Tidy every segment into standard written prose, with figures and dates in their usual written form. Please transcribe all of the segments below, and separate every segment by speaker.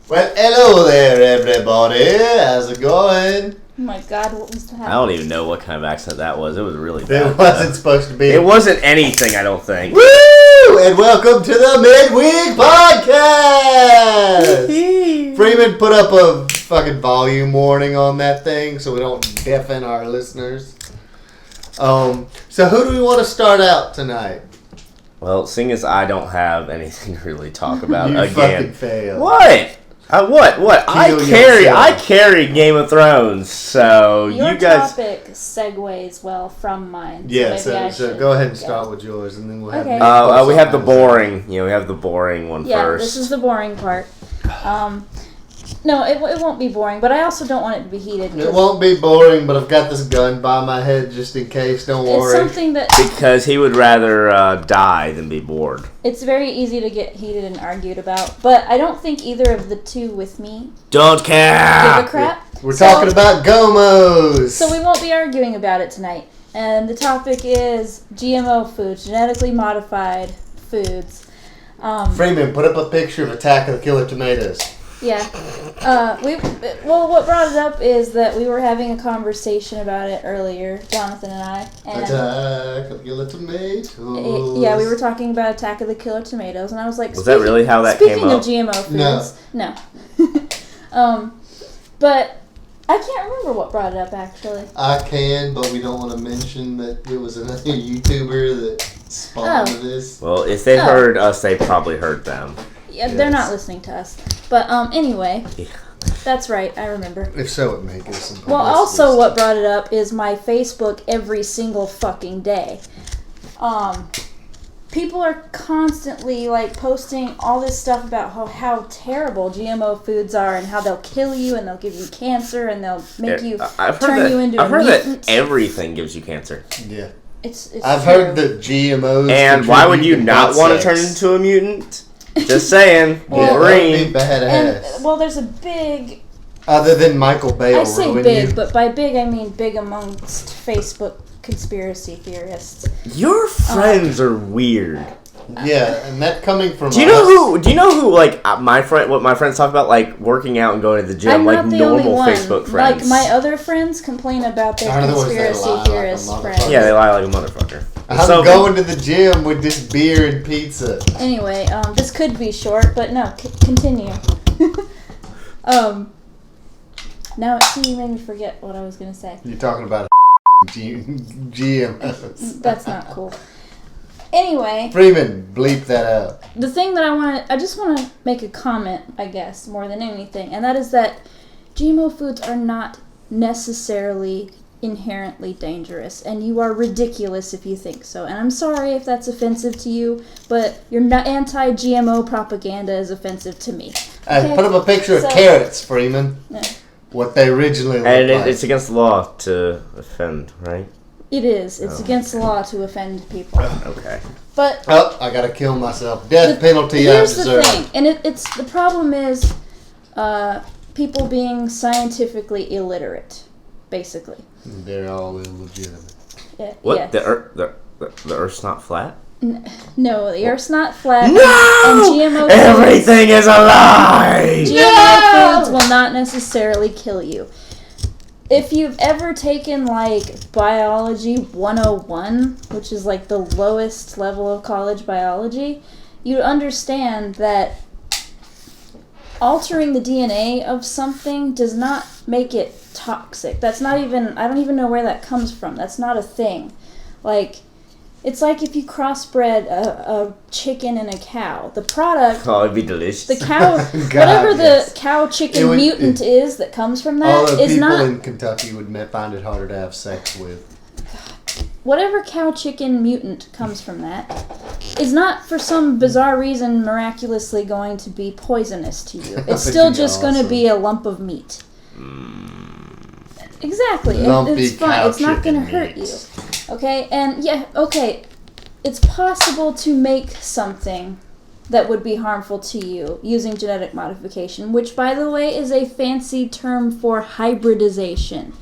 Speaker 1: Well, hello there, everybody. How's it going?
Speaker 2: Oh my God, what was that?
Speaker 3: I don't even know what kind of accent that was. It was really bad.
Speaker 1: It wasn't supposed to be.
Speaker 3: It wasn't anything, I don't think.
Speaker 1: Woo! And welcome to the Midweek Podcast! Freeman put up a fucking volume warning on that thing so we don't deafen our listeners. So who do we want to start out tonight?
Speaker 3: Well, seeing as I don't have anything to really talk about
Speaker 1: You
Speaker 3: again.
Speaker 1: fucking failed.
Speaker 3: What? What? I carry Game of Thrones, so
Speaker 2: Your
Speaker 3: you guys.
Speaker 2: topic segues well from mine.
Speaker 1: Yeah,
Speaker 2: so
Speaker 1: so go ahead and start with yours, and then we'll have.
Speaker 2: Okay.
Speaker 3: We have the boring. We have the boring one first.
Speaker 2: Yeah, this is the boring part. No, it won't be boring, but I also don't want it to be heated.
Speaker 1: It won't be boring, but I've got this gun by my head just in case. Don't worry.
Speaker 2: It's something that
Speaker 3: because he would rather die than be bored.
Speaker 2: It's very easy to get heated and argued about, but I don't think either of the two with me
Speaker 3: Don't care.
Speaker 2: give a crap.
Speaker 1: We're talking about GMOs.
Speaker 2: So we won't be arguing about it tonight. And the topic is GMO foods, genetically modified foods.
Speaker 1: Freeman, put up a picture of Attack of the Killer Tomatoes.
Speaker 2: Yeah. What brought it up is that we were having a conversation about it earlier, Jonathan and I. And
Speaker 1: Attack of the Killer Tomatoes.
Speaker 2: Yeah, we were talking about Attack of the Killer Tomatoes, and I was like,
Speaker 3: Was that really how that came up?
Speaker 2: Speaking of GMO foods, no. But I can't remember what brought it up, actually.
Speaker 1: I can, but we don't want to mention that it was another YouTuber that spawned this.
Speaker 3: Well, if they heard us, they probably heard them.
Speaker 2: Yeah, they're not listening to us. But anyway, that's right, I remember.
Speaker 1: If so, it may give some publicity.
Speaker 2: Well, also what brought it up is my Facebook every single fucking day. People are constantly like posting all this stuff about how terrible GMO foods are and how they'll kill you and they'll give you cancer and they'll make you turn you into a mutant.
Speaker 3: I've heard that everything gives you cancer.
Speaker 1: Yeah.
Speaker 2: It's
Speaker 1: I've heard that GMOs.
Speaker 3: And why would you not want to turn into a mutant? Just saying.
Speaker 1: Wolverine.
Speaker 2: And, well, there's a big...
Speaker 1: Other than Michael Bale.
Speaker 2: I say big, but by big I mean big amongst Facebook conspiracy theorists.
Speaker 3: Your friends are weird.
Speaker 1: Yeah, and that coming from
Speaker 3: Do you know who like what my friends talk about, like working out and going to the gym,
Speaker 2: I'm
Speaker 3: like
Speaker 2: not the
Speaker 3: normal
Speaker 2: only one.
Speaker 3: Facebook friends?
Speaker 2: Like my other friends complain about their conspiracy theorist friends.
Speaker 3: Yeah, they lie like a motherfucker.
Speaker 1: I'm going to the gym with this beer and pizza.
Speaker 2: Anyway, this could be short, but no, continue. Now you made me forget what I was going to say.
Speaker 1: You're talking about GMOs.
Speaker 2: That's not cool. Anyway.
Speaker 1: Freeman, bleep that out.
Speaker 2: The thing that I just want to make a comment, I guess, more than anything, and that is that GMO foods are not necessarily inherently dangerous, and you are ridiculous if you think so. And I'm sorry if that's offensive to you, but your anti-GMO propaganda is offensive to me. Okay?
Speaker 1: Put up a picture of carrots, Freeman.
Speaker 2: No.
Speaker 1: What they originally looked
Speaker 3: and
Speaker 1: like.
Speaker 3: It's against the law to offend, right?
Speaker 2: It is. It's against the law to offend people.
Speaker 3: Okay.
Speaker 2: But
Speaker 1: I gotta kill myself. Death penalty.
Speaker 2: Here's
Speaker 1: I deserve.
Speaker 2: the thing, and it's the problem is people being scientifically illiterate, basically.
Speaker 1: They're all illegitimate.
Speaker 2: Yeah,
Speaker 3: What?
Speaker 2: yes.
Speaker 3: The Earth's not flat?
Speaker 2: No, the Earth's not flat.
Speaker 3: No!
Speaker 2: And GMO
Speaker 3: Everything is a lie!
Speaker 2: GMO foods will not necessarily kill you. If you've ever taken, like, Biology 101, which is, like, the lowest level of college biology, you'd understand that altering the DNA of something does not make it toxic. That's not even... I don't even know where that comes from. That's not a thing. Like... It's like if you crossbred a chicken and a cow. The product...
Speaker 3: Oh, it'd be delicious.
Speaker 2: The cow... whatever the cow-chicken mutant is that comes from that is not...
Speaker 1: All the people in Kentucky would find it harder to have sex with.
Speaker 2: Whatever cow-chicken mutant comes from that is not, for some bizarre reason, miraculously going to be poisonous to you. It's still just going to be a lump of meat. Exactly. It's fine. It's not going to hurt you. Okay? And, it's possible to make something that would be harmful to you using genetic modification, which, by the way, is a fancy term for hybridization.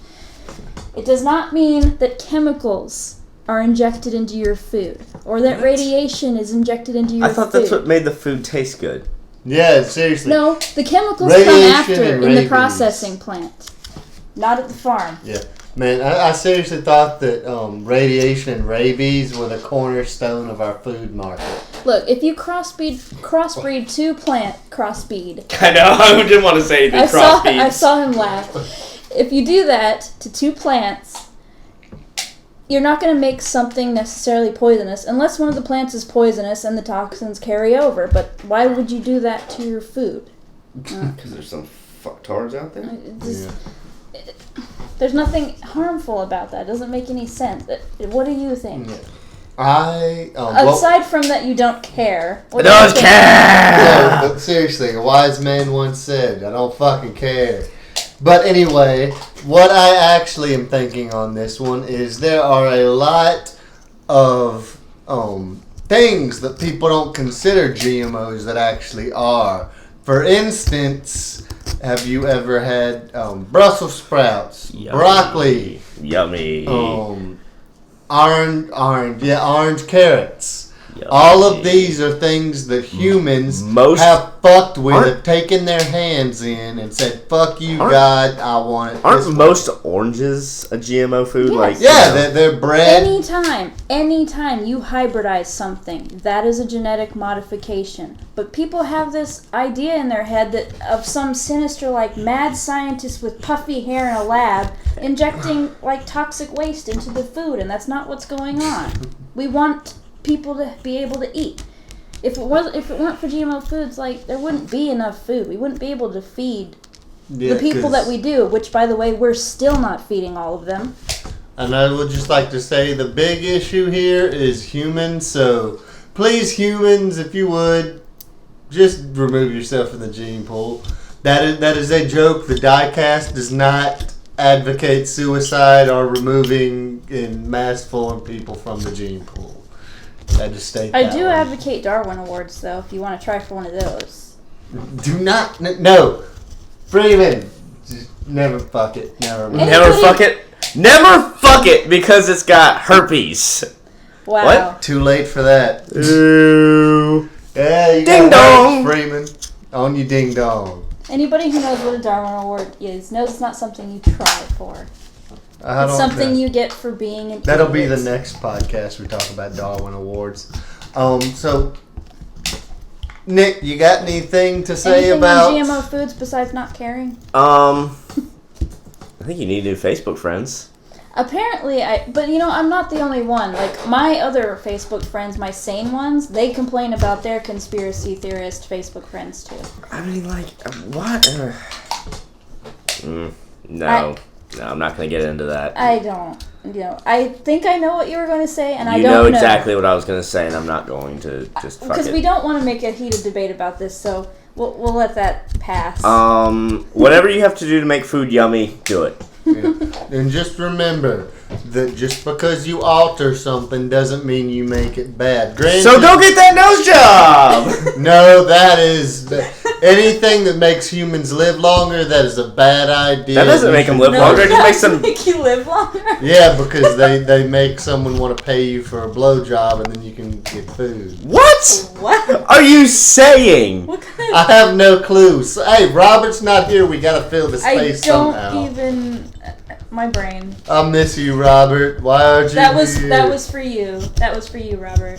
Speaker 2: It does not mean that chemicals are injected into your food, or that radiation is injected into your food.
Speaker 3: I thought that's what made the food taste good.
Speaker 1: Yeah, seriously.
Speaker 2: No, the chemicals come after in the processing plant, not at the farm.
Speaker 1: Yeah. Man, I seriously thought that radiation and rabies were the cornerstone of our food market.
Speaker 2: Look, if you crossbreed two crossbreed.
Speaker 3: I know, I didn't want to say anything.
Speaker 2: I saw him laugh. If you do that to two plants, you're not going to make something necessarily poisonous, unless one of the plants is poisonous and the toxins carry over. But why would you do that to your food?
Speaker 3: Because there's some fucktards out there?
Speaker 2: There's nothing harmful about that. It doesn't make any sense. What do you think? Aside from that you don't care.
Speaker 3: I don't care!
Speaker 1: No, but seriously, a wise man once said, I don't fucking care. But anyway, what I actually am thinking on this one is there are a lot of things that people don't consider GMOs that actually are. For instance, have you ever had Brussels sprouts, broccoli,
Speaker 3: yummy,
Speaker 1: orange carrots? Yummy. All of these are things that humans have fucked with, have taken their hands in and said, fuck you, God, I want it.
Speaker 3: Aren't most oranges a GMO food?
Speaker 2: Yes.
Speaker 1: They're bred.
Speaker 2: Anytime you hybridize something, that is a genetic modification. But people have this idea in their head that of some sinister, mad scientist with puffy hair in a lab injecting, toxic waste into the food, and that's not what's going on. We want people to be able to eat. If it weren't for GMO foods, there wouldn't be enough food. We wouldn't be able to feed the people that we do, which, by the way, we're still not feeding all of them.
Speaker 1: And I would just like to say the big issue here is humans, so please, humans, if you would, just remove yourself from the gene pool. That is a joke. The Diecast does not advocate suicide or removing in mass form people from the gene pool. I just state
Speaker 2: I do advocate Darwin Awards, though, if you want to try for one of those.
Speaker 1: Do not... No. Freeman. Just never fuck it. Never
Speaker 3: fuck it. Never fuck it because it's got herpes.
Speaker 2: Wow.
Speaker 3: What?
Speaker 1: Too late for that.
Speaker 3: Ooh.
Speaker 1: Yeah, you
Speaker 3: ding
Speaker 1: got herpes, Freeman. On you ding dong.
Speaker 2: Anybody who knows what a Darwin Award is knows it's not something you try for. It's something you get for being an
Speaker 1: That'll be
Speaker 2: idiot.
Speaker 1: the next podcast we talk about Darwin Awards. So, Nick, you got anything to say about
Speaker 2: on GMO foods besides not caring?
Speaker 3: I think you need new Facebook friends.
Speaker 2: Apparently, I'm not the only one. My other Facebook friends, my sane ones, they complain about their conspiracy theorist Facebook friends too.
Speaker 3: I mean, what? No, I'm not going to get into that.
Speaker 2: I don't. I think I know what you were going to say, and I don't know.
Speaker 3: You know exactly what I was going to say, and I'm not going to just fuck it.
Speaker 2: Because we don't want to make a heated debate about this, so we'll let that pass.
Speaker 3: Whatever you have to do to make food yummy, do it.
Speaker 1: Yeah. And just remember that just because you alter something doesn't mean you make it bad. Granted,
Speaker 3: so go get that nose job!
Speaker 1: No, that is... Anything that makes humans live longer, that is a bad idea.
Speaker 3: That doesn't make them live longer. It just makes them...
Speaker 2: make you live longer?
Speaker 1: Yeah, because they make someone want to pay you for a blowjob and then you can get food.
Speaker 3: What?
Speaker 2: What
Speaker 3: are you saying?
Speaker 2: What kind of...
Speaker 1: I have no clue. So, hey, Robert's not here. We got to fill the space somehow.
Speaker 2: I don't even... My brain.
Speaker 1: I miss you, Robert. Why aren't you here?
Speaker 2: That was for you. That was for you, Robert.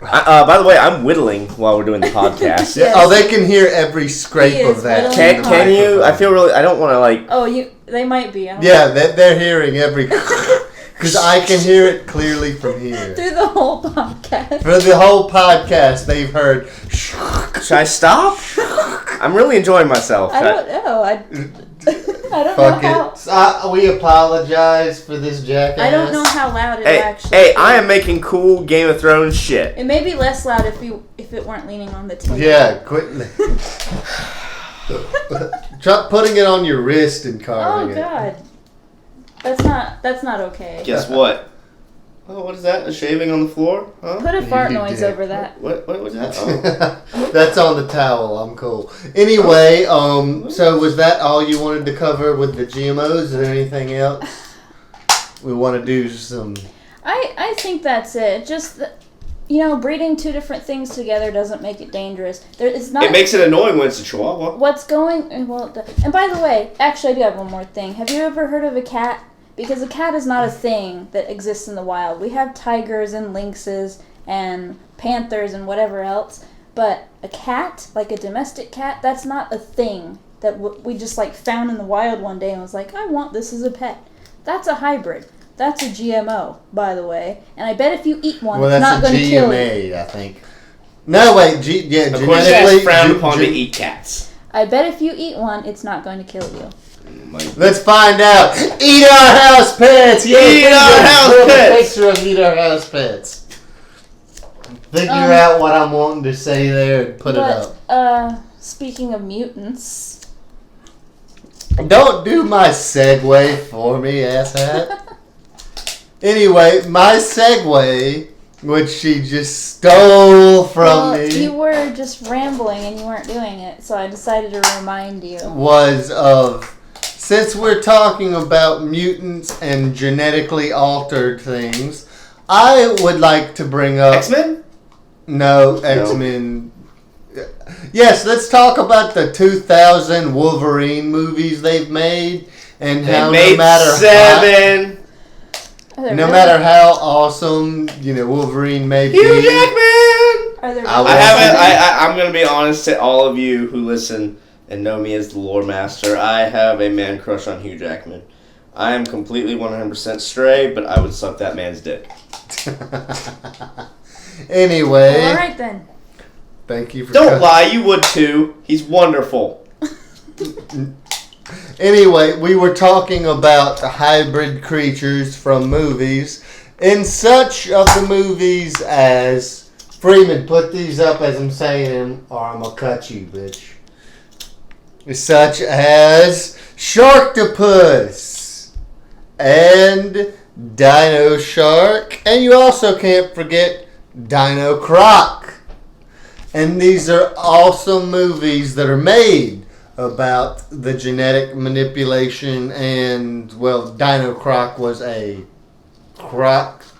Speaker 3: By the way, I'm whittling while we're doing the podcast.
Speaker 1: Yeah. Oh, they can hear every scrape of that.
Speaker 3: Can you? I feel really... I don't want to,
Speaker 2: Oh, they might be.
Speaker 1: They're hearing every... Because I can hear it clearly from here.
Speaker 2: Through the whole podcast.
Speaker 1: For the whole podcast, they've heard...
Speaker 3: Should I stop? I'm really enjoying myself.
Speaker 2: I don't know. I don't
Speaker 1: Fuck
Speaker 2: know how...
Speaker 1: we apologize for this jackass.
Speaker 2: I don't know how loud it actually
Speaker 3: Hey,
Speaker 2: is.
Speaker 3: I am making cool Game of Thrones shit.
Speaker 2: It may be less loud if it weren't leaning on the table.
Speaker 1: Yeah, quit. Try putting it on your wrist and carving it.
Speaker 2: Oh, God. That's not okay.
Speaker 3: Guess what? Oh, what is that? A shaving on the floor? Huh?
Speaker 2: Put a fart noise over that.
Speaker 3: What was that? Oh.
Speaker 1: That's on the towel. I'm cool. Anyway, so was that all you wanted to cover with the GMOs? Is there anything else? We want to do some...
Speaker 2: I think that's it. Just, breeding two different things together doesn't make it dangerous.
Speaker 3: It makes it annoying when it's a chihuahua.
Speaker 2: And by the way, actually I do have one more thing. Have you ever heard of a cat? Because a cat is not a thing that exists in the wild. We have tigers and lynxes and panthers and whatever else. But a cat, like a domestic cat, that's not a thing that we just found in the wild one day and was like, I want this as a pet. That's a hybrid. That's a GMO, by the way. And I bet if you eat one, it's not going to kill you.
Speaker 1: Well, that's a GMA, I think. No, wait. Genetically...
Speaker 3: it's frowned upon to eat cats.
Speaker 2: I bet if you eat one, it's not going to kill you.
Speaker 1: Let's find out. Eat our house pets! Yeah,
Speaker 3: eat our house pets!
Speaker 1: Picture of eat our house pets. Figure out what I'm wanting to say there and put it up.
Speaker 2: Speaking of mutants...
Speaker 1: Don't do my segue for me, asshat. Anyway, my segue, which she just stole from me...
Speaker 2: you were just rambling and you weren't doing it, so I decided to remind you.
Speaker 1: Was of... Since we're talking about mutants and genetically altered things, I would like to bring up...
Speaker 3: X-Men?
Speaker 1: No, X-Men. Yes, let's talk about the 2000 Wolverine movies they've made and how no matter how awesome, Wolverine may be.
Speaker 3: Hugh Jackman!
Speaker 2: I'm
Speaker 3: going to be honest to all of you who listen and know me as the lore master. I have a man crush on Hugh Jackman. I am completely 100% stray, but I would suck that man's dick.
Speaker 1: Anyway.
Speaker 2: Well, all right then.
Speaker 1: Thank you for...
Speaker 3: Don't lie, you would too. He's wonderful.
Speaker 1: Anyway, we were talking about the hybrid creatures from movies. In such of the movies as... Freeman, put these up as I'm saying them, or I'm gonna cut you, bitch. Such as Sharktopus and Dino Shark. And you also can't forget Dino Croc. And these are awesome movies that are made about the genetic manipulation and, Dino Croc was a croc/shark.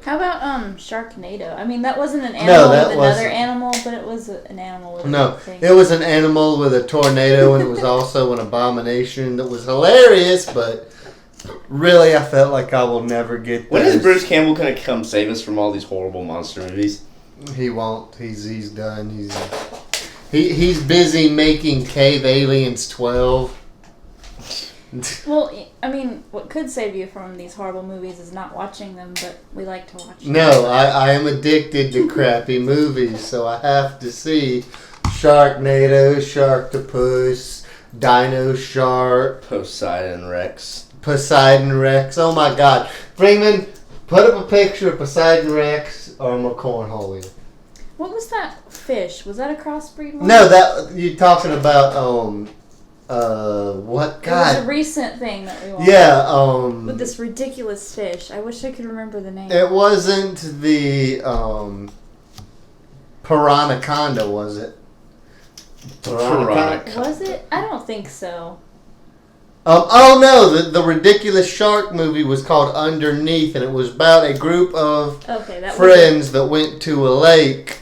Speaker 2: How about Sharknado? I mean, that wasn't an animal with another animal, but it was an animal with a thing.
Speaker 1: It was an animal with a tornado, and it was also an abomination that was hilarious, but really I felt like I will never get
Speaker 3: When is Bruce Campbell going to come save us from all these horrible monster movies?
Speaker 1: He won't. He's done. He's busy making Cave Aliens 12.
Speaker 2: Well, I mean, what could save you from these horrible movies is not watching them, but we like to watch them.
Speaker 1: No, I am addicted to crappy movies, so I have to see Sharknado, Sharktopus, Dino Shark,
Speaker 3: Poseidon Rex.
Speaker 1: Oh my God. Freeman, put up a picture of Poseidon Rex or I'm going to cornhole you.
Speaker 2: What was that fish? Was that a crossbreed one?
Speaker 1: No, that you're talking about, what? God.
Speaker 2: It was a recent thing that we watched.
Speaker 1: Yeah,
Speaker 2: with this ridiculous fish. I wish I could remember the name.
Speaker 1: It wasn't the, Piranaconda, was it?
Speaker 3: Piranaconda.
Speaker 2: Was it? I don't think so.
Speaker 1: The ridiculous shark movie was called Underneath, and it was about a group of friends that went to a lake,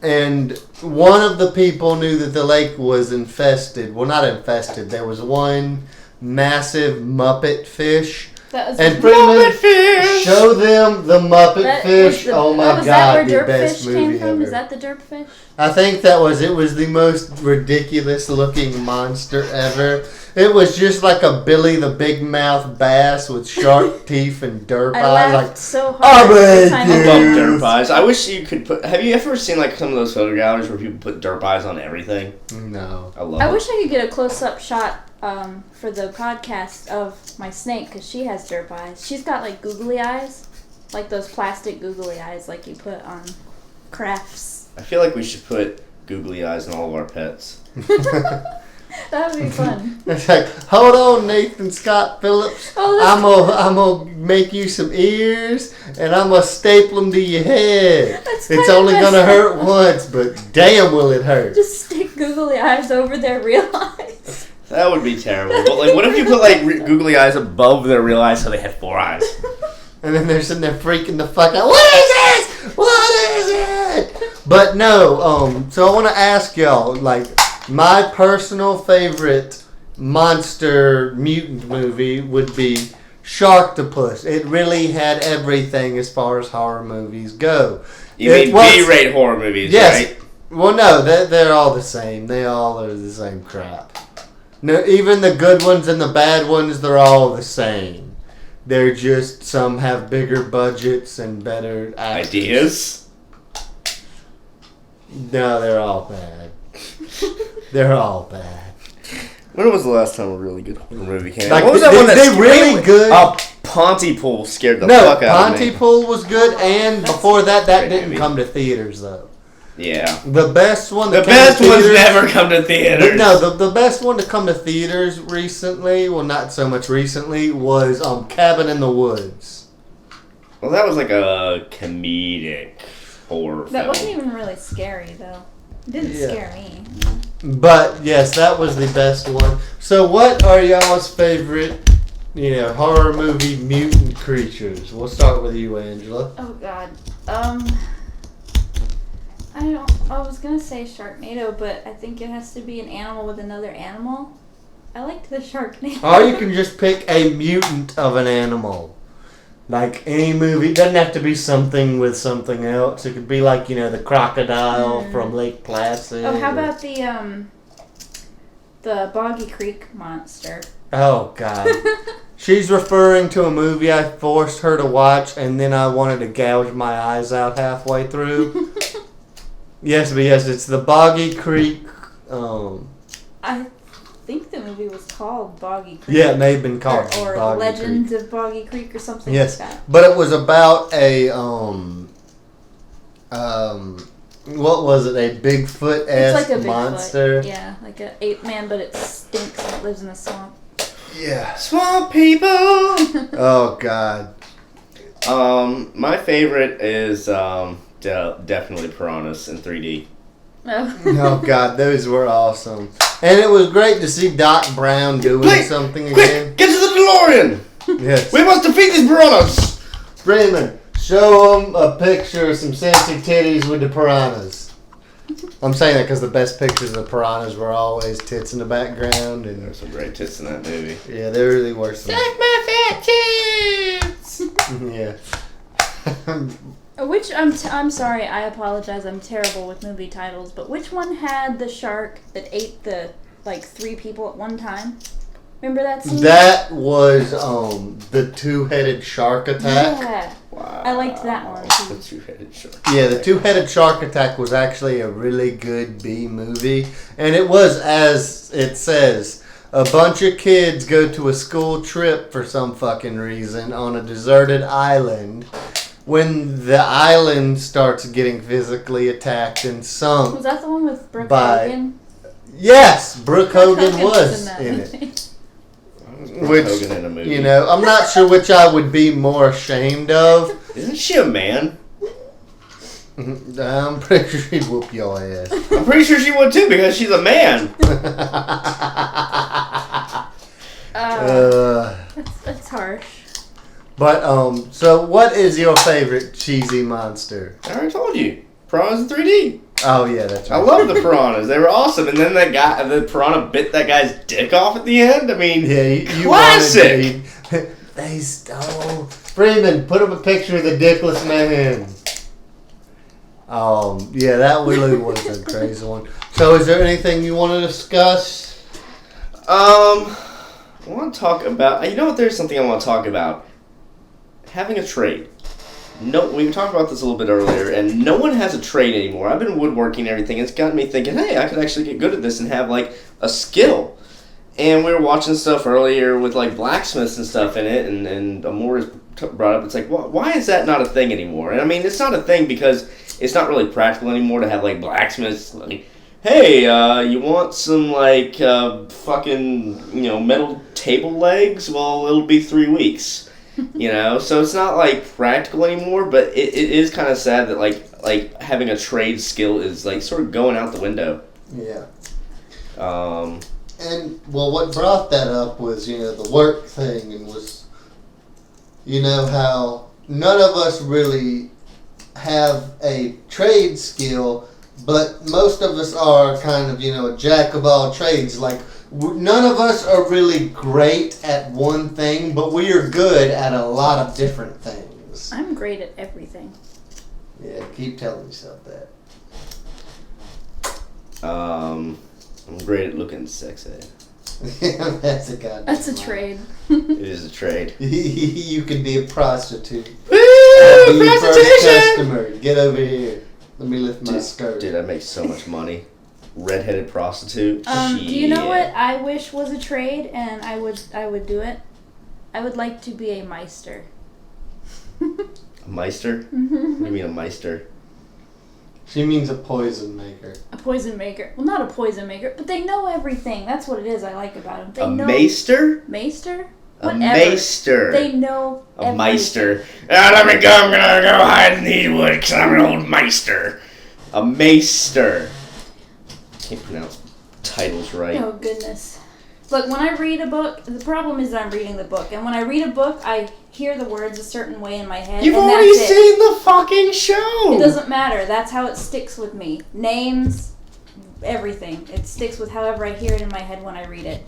Speaker 1: and one of the people knew that the lake was infested. Well, not infested. There was one massive Muppet fish. And Muppet fish! Show them the Muppet fish. Oh my God, the best movie ever.
Speaker 2: Is that the derp fish?
Speaker 1: I think it was the most ridiculous looking monster ever. It was just like a Billy the Big Mouth bass with sharp teeth and derp eyes.
Speaker 2: I laughed so hard. I
Speaker 3: love derp eyes. I wish you could put... Have you ever seen some of those photo galleries where people put derp eyes on everything?
Speaker 1: No.
Speaker 2: I wish I could get a close-up shot for the podcast of my snake, because she has derp eyes. She's got googly eyes, like those plastic googly eyes like you put on crafts.
Speaker 3: I feel like we should put googly eyes on all of our pets.
Speaker 2: That would be fun.
Speaker 1: It's like, hold on, Nathan Scott Phillips. I'm gonna make you some ears, and I'm gonna staple them to your head. It's only gonna hurt once, but damn, will it hurt?
Speaker 2: Just stick googly eyes over their real eyes.
Speaker 3: That would be terrible. But what if you put googly eyes above their real eyes so they had 4 eyes?
Speaker 1: And then they're sitting there freaking the fuck out. What is this? What is it? But no, so I want to ask y'all, like, my personal favorite monster mutant movie would be Sharktopus. It really had everything as far as horror movies go.
Speaker 3: You mean B-rate horror movies, right?
Speaker 1: Well, no, they're all the same. They all are the same crap. No, even the good ones and the bad ones, they're all the same. They're just, some have bigger budgets and better actors.
Speaker 3: Ideas?
Speaker 1: No, they're all bad. They're all bad.
Speaker 3: When was the last time a really good horror movie came out?
Speaker 1: Like,
Speaker 3: What was that one that's
Speaker 1: really good?
Speaker 3: Pontypool scared the fuck out of me.
Speaker 1: Pontypool was good, and before that didn't come to theaters, though.
Speaker 3: Yeah.
Speaker 1: The best one.
Speaker 3: The best ones never come to theaters.
Speaker 1: The best one to come to theaters recently, well, not so much recently, was Cabin in the Woods.
Speaker 3: Well, that was like a comedic horror film.
Speaker 2: That wasn't even really scary, though. It didn't scare me.
Speaker 1: But, yes, that was the best one. So what are y'all's favorite, horror movie mutant creatures? We'll start with you, Angela.
Speaker 2: Oh, God. I was gonna say Sharknado, but I think it has to be an animal with another animal. I liked the Sharknado.
Speaker 1: Or you can just pick a mutant of an animal. Like any movie. It doesn't have to be something with something else. It could be like, the crocodile from Lake Placid.
Speaker 2: Oh, how about the Boggy Creek monster?
Speaker 1: Oh, God. She's referring to a movie I forced her to watch, and then I wanted to gouge my eyes out halfway through. Yes, it's the Boggy Creek.
Speaker 2: I think the movie was called Boggy Creek.
Speaker 1: Yeah, it may have been called
Speaker 2: or
Speaker 1: Boggy
Speaker 2: Legends
Speaker 1: Creek.
Speaker 2: of Boggy Creek or something
Speaker 1: like
Speaker 2: that.
Speaker 1: But it was about a what was it? A Bigfoot-esque
Speaker 2: like a
Speaker 1: monster.
Speaker 2: Bigfoot. Yeah, like an ape man, but it stinks and it lives in the swamp.
Speaker 1: Yeah,
Speaker 3: swamp people.
Speaker 1: Oh, God.
Speaker 3: My favorite is definitely Piranhas in 3D.
Speaker 1: Oh, God, those were awesome. And it was great to see Doc Brown doing something again.
Speaker 3: Get to the DeLorean!
Speaker 1: Yes.
Speaker 3: We must defeat these piranhas!
Speaker 1: Freeman, show them a picture of some sexy titties with the piranhas. I'm saying that because the best pictures of piranhas were always tits in the background. And
Speaker 3: there were some great tits in that movie.
Speaker 1: Yeah, there really were some.
Speaker 3: Suck my fat tits!
Speaker 1: Yeah.
Speaker 2: Which, I'm sorry, I apologize, I'm terrible with movie titles, but which one had the shark that ate the, 3 people at one time? Remember that scene?
Speaker 1: That was, the two-headed shark attack.
Speaker 2: Yeah.
Speaker 3: Wow.
Speaker 2: I liked that one.
Speaker 3: The two-headed shark.
Speaker 1: Yeah, the two-headed shark attack was actually a really good B movie. And it was, as it says, a bunch of kids go to a school trip for some fucking reason on a deserted island. When the island starts getting physically attacked and sunk.
Speaker 2: Was that the one with Brooke Hogan?
Speaker 1: Yes, Brooke Hogan was in it. Which,
Speaker 3: Hogan in a movie.
Speaker 1: I'm not sure which I would be more ashamed of.
Speaker 3: Isn't she a man?
Speaker 1: I'm pretty sure she'd whoop your ass.
Speaker 3: I'm pretty sure she would too because she's a man.
Speaker 2: That's harsh.
Speaker 1: But, so what is your favorite cheesy monster?
Speaker 3: I already told you. Piranhas in 3D.
Speaker 1: Oh, yeah, that's right.
Speaker 3: I love the piranhas. They were awesome. And then the piranha bit that guy's dick off at the end. I mean,
Speaker 1: yeah, you
Speaker 3: classic.
Speaker 1: They stole. Freeman, put up a picture of the dickless man. Yeah, that really was a crazy one. So, is there anything you want to discuss?
Speaker 3: I want to talk about. You know what? There's something I want to talk about. Having a trade. No, we talked about this a little bit earlier, and no one has a trade anymore. I've been woodworking and everything. It's gotten me thinking, hey, I could actually get good at this and have a skill. And we were watching stuff earlier with blacksmiths and stuff in it, and Amore brought up. It's why is that not a thing anymore? And I mean, it's not a thing because it's not really practical anymore to have blacksmiths. Hey, you want some fucking metal table legs? Well, it'll be 3 weeks. So it's not practical anymore, but it is kind of sad that having a trade skill is sort of going out the window.
Speaker 1: Yeah. And what brought that up was the work thing, and was how none of us really have a trade skill, but most of us are kind of, a jack of all trades. Like, none of us are really great at one thing, but we are good at a lot of different things.
Speaker 2: I'm great at everything.
Speaker 1: Yeah, keep telling yourself that.
Speaker 3: I'm great at looking sexy.
Speaker 1: That's a goddamn
Speaker 2: That's a trade.
Speaker 3: It is a trade.
Speaker 1: You can be a prostitute.
Speaker 3: Woo!
Speaker 1: I'll be your first
Speaker 3: Prostitution!
Speaker 1: customer. Get over here. Let me lift my skirt.
Speaker 3: Dude, I make so much money. Redheaded prostitute.
Speaker 2: Do you know what I wish was a trade, and I would do it? I would like to be a meister.
Speaker 3: A meister?
Speaker 2: Mm-hmm.
Speaker 3: What do you mean a meister?
Speaker 1: She means a poison maker.
Speaker 2: A poison maker. Well, not a poison maker, but they know everything. That's what it is I like about them. They know.
Speaker 3: Maester?
Speaker 2: Maester?
Speaker 3: A
Speaker 2: Whatever.
Speaker 3: maester.
Speaker 2: They know
Speaker 3: A
Speaker 2: everything.
Speaker 3: meister. Let me go. I'm gonna go hide in these woods because I'm an old meister. A maester. Can't pronounce titles right.
Speaker 2: Oh, goodness. Look, when I read a book, the problem is that I'm reading the book. And when I read a book, I hear the words a certain way in my head.
Speaker 3: You've
Speaker 2: and
Speaker 3: already
Speaker 2: that's it.
Speaker 3: seen the fucking show.
Speaker 2: It doesn't matter. That's how it sticks with me. Names, everything. It sticks with however I hear it in my head when I read it.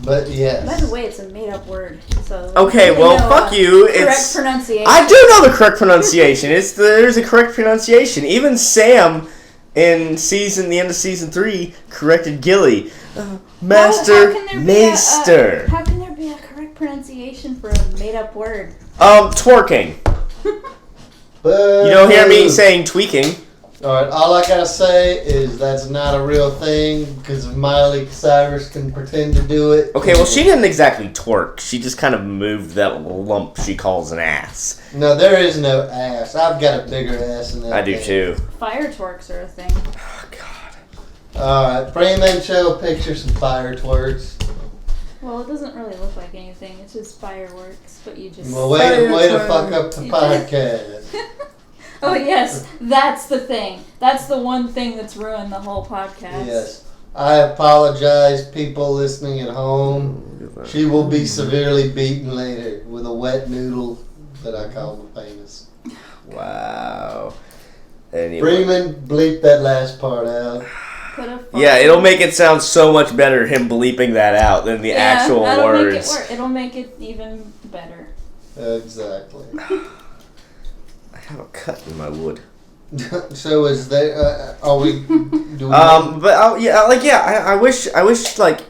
Speaker 1: But yes.
Speaker 2: By the way, it's a made-up word. So
Speaker 3: Okay, well, fuck you.
Speaker 2: Correct pronunciation.
Speaker 3: I do know the correct pronunciation. There's a correct pronunciation. Even Sam, in the end of season 3, corrected Gilly. Master Maester.
Speaker 2: How can there be a correct pronunciation for a made-up word?
Speaker 3: Twerking. You don't hear me saying tweaking.
Speaker 1: Alright, all I gotta say is that's not a real thing, because Miley Cyrus can pretend to do it.
Speaker 3: Okay, well, she didn't exactly twerk. She just kind of moved that lump she calls an ass.
Speaker 1: No, there is no ass. I've got a bigger ass than that.
Speaker 3: I do too.
Speaker 2: Fire twerks are a thing.
Speaker 3: Oh, God.
Speaker 1: Alright, Freeman, show a picture some fire twerks.
Speaker 2: Well, it doesn't really look like anything. It's just fireworks, but you just...
Speaker 1: Well, way to fuck up the podcast.
Speaker 2: Oh, yes. That's the thing. That's the one thing that's ruined the whole podcast.
Speaker 1: Yes. I apologize, people listening at home. She will be severely beaten later with a wet noodle that I call the penis.
Speaker 3: Wow. Anyway.
Speaker 1: Freeman, bleep that last part out.
Speaker 3: Yeah, it'll make it sound so much better, him bleeping that out, than the actual words.
Speaker 2: It'll make it even better.
Speaker 1: Exactly.
Speaker 3: I have a cut in my wood.
Speaker 1: So is there? Are we? Do we
Speaker 3: I wish like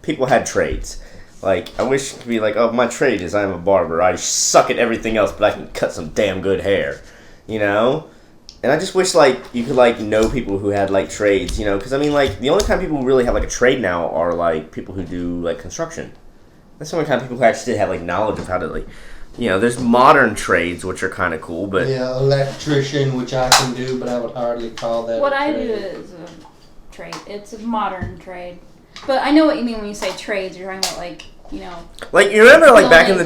Speaker 3: people had trades. Like, I wish it could be like, oh, my trade is I'm a barber. I suck at everything else, but I can cut some damn good hair. You know? And I just wish, like, you could, like, know people who had, like, trades, you know? Because, I mean, like, the only kind of people who really have, like, a trade now are, like, people who do, like, construction. That's the only kind of people who actually have, like, knowledge of how to, like... You know, there's modern trades, which are kind of cool, but...
Speaker 1: Yeah, electrician, which I can do, but I would hardly call that
Speaker 2: What
Speaker 1: a trade.
Speaker 2: I do is a trade. It's a modern trade. But I know what you mean when you say trades. You're talking about, like, you know...
Speaker 3: Like, you remember, like, back in the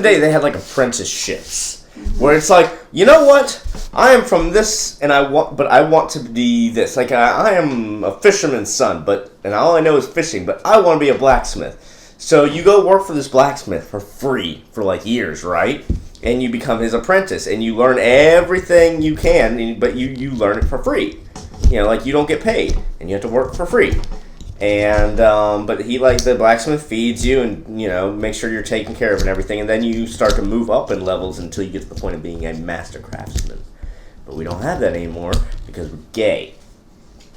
Speaker 3: day, they had, like, apprenticeships. Mm-hmm. Where it's like, you know what? I am from this, and I want to be this. Like, I am a fisherman's son, and all I know is fishing, but I want to be a blacksmith. So you go work for this blacksmith for free for, like, years, right? And you become his apprentice, and you learn everything you can, but you learn it for free. You know, like, you don't get paid, and you have to work for free. And, but he, like, the blacksmith feeds you and, you know, makes sure you're taken care of and everything, and then you start to move up in levels until you get to the point of being a master craftsman. But we don't have that anymore because we're gay.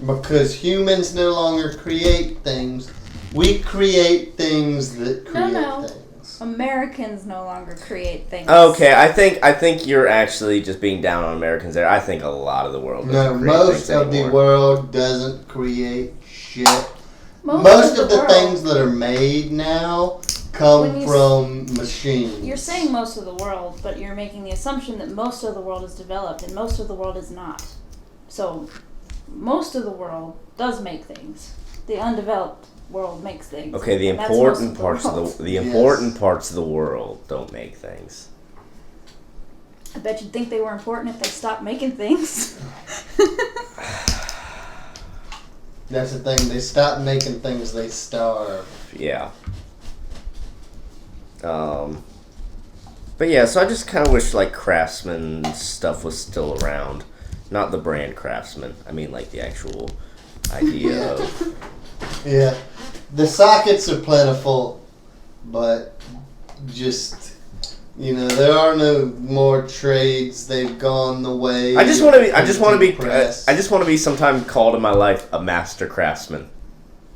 Speaker 1: Because humans no longer create things. We create things that create things.
Speaker 2: Americans no longer create things.
Speaker 3: Okay, I think you're actually just being down on Americans there. I think a lot of the world doesn't create
Speaker 1: most of
Speaker 3: things
Speaker 1: the world doesn't create shit. Most of the
Speaker 2: world,
Speaker 1: things that are made now come from machines.
Speaker 2: You're saying most of the world, but you're making the assumption that most of the world is developed, and most of the world is not. So, most of the world does make things. The undeveloped world makes things.
Speaker 3: Okay, the important parts of the important parts of the world don't make things.
Speaker 2: I bet you'd think they were important if they stopped making things.
Speaker 1: That's the thing. They stop making things, they starve.
Speaker 3: Yeah. But yeah, so I just kind of wish like Craftsman stuff was still around. Not the brand Craftsman. I mean like the actual idea of...
Speaker 1: Yeah. The sockets are plentiful, but just, there are no more trades. They've gone the way.
Speaker 3: I just want to be sometime called in my life a master craftsman.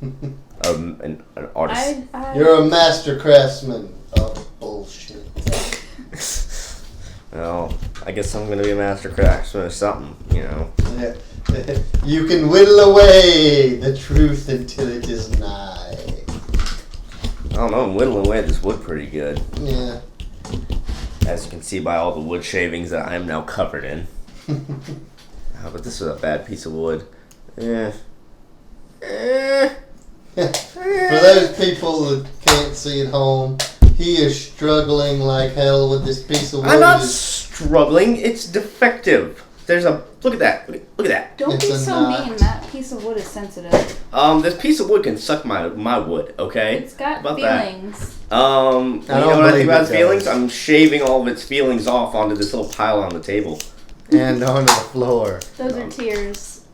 Speaker 3: An artist.
Speaker 1: You're a master craftsman of bullshit.
Speaker 3: Well, I guess I'm gonna be a master craftsman or something,
Speaker 1: Yeah. You can whittle away the truth until it is nigh.
Speaker 3: I don't know, I'm whittling away this wood pretty good.
Speaker 1: Yeah.
Speaker 3: As you can see by all the wood shavings that I am now covered in. But this is a bad piece of wood.
Speaker 1: For those people that can't see at home, he is struggling like hell with this piece of wood.
Speaker 3: I'm not struggling, it's defective. Look at that. Look at that.
Speaker 2: Don't be so mean. That piece of wood is sensitive.
Speaker 3: This piece of wood can suck my wood, okay?
Speaker 2: It's got
Speaker 3: You
Speaker 2: feelings.
Speaker 3: know what I think about its feelings? I'm shaving all of its feelings off onto this little pile on the table.
Speaker 1: And onto the floor.
Speaker 2: Those are tears.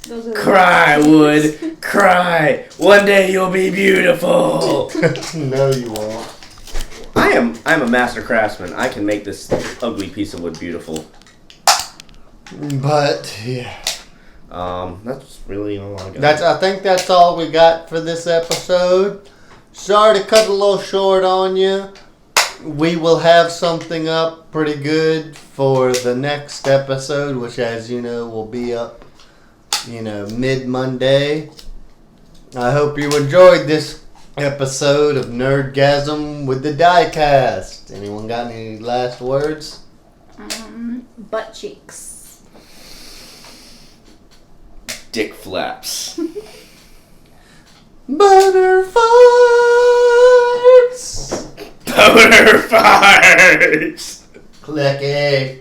Speaker 2: Those are
Speaker 3: cry, wood. Cry. One day you'll be beautiful.
Speaker 1: No, you won't.
Speaker 3: I'm a master craftsman. I can make this ugly piece of wood beautiful.
Speaker 1: But yeah.
Speaker 3: That's really all I got.
Speaker 1: I think that's all we got for this episode. Sorry to cut a little short on you. We will have something up pretty good for the next episode, which, as you know, will be up, mid-Monday. I hope you enjoyed this episode of Nerdgasm with the Diecast. Anyone got any last words?
Speaker 2: Butt cheeks.
Speaker 3: Dick flaps.
Speaker 1: Butter farts!
Speaker 3: Butter farts!
Speaker 1: Clicky.